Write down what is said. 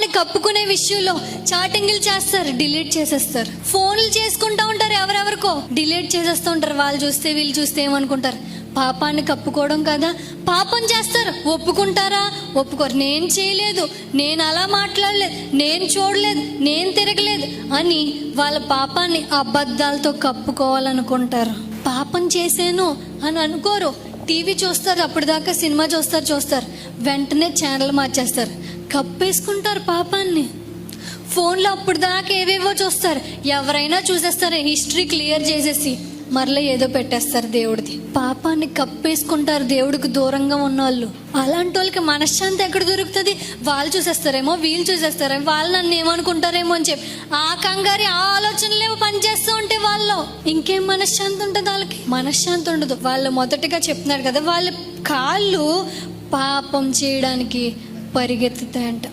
పాపాన్ని కప్పుకునే విషయంలో చాటింగ్లు చేస్తారు, డిలీట్ చేసేస్తారు. ఫోన్లు చేసుకుంటా ఉంటారు, ఎవరెవరికో డిలీట్ చేసేస్తూ ఉంటారు. వాళ్ళు చూస్తే వీళ్ళు చూస్తే ఏమనుకుంటారు? పాపాన్ని కప్పుకోవడం కదా. పాపం చేస్తారు, ఒప్పుకుంటారా? ఒప్పుకోరు. నేను చేయలేదు, నేను అలా మాట్లాడలేదు, నేను చూడలేదు, నేను తిరగలేదు అని వాళ్ళ పాపాన్ని అబద్ధాలతో కప్పుకోవాలనుకుంటారు. పాపం చేశాను అని అనుకోరు. టీవీ చూస్తారు, అప్పటిదాకా సినిమా చూస్తారు, వెంటనే ఛానల్ మార్చేస్తారు, కప్పేసుకుంటారు పాపాన్ని. ఫోన్లో అప్పటిదాకా ఏవేవో చూస్తారు, ఎవరైనా చూసేస్తారు, హిస్టరీ క్లియర్ చేసేసి మరలా ఏదో పెట్టేస్తారు దేవుడిది. పాపాన్ని కప్పేసుకుంటారు దేవుడికి దూరంగా ఉన్న వాళ్ళు. అలాంటి వాళ్ళకి మనశ్శాంతి ఎక్కడ దొరుకుతుంది? వాళ్ళు చూసేస్తారేమో, వీళ్ళు చూసేస్తారేమో, వాళ్ళు నన్ను ఏమనుకుంటారేమో అని చెప్పి ఆ కంగారి ఆ ఆలోచనలేమో పనిచేస్తూ ఉంటే వాళ్ళు ఇంకేం మనశ్శాంతి ఉంటుంది? వాళ్ళకి మనశ్శాంతి ఉండదు. వాళ్ళు మొదటగా చెప్తున్నారు కదా, వాళ్ళ కాళ్ళు పాపం చేయడానికి పరిగెత్తుతాయంట.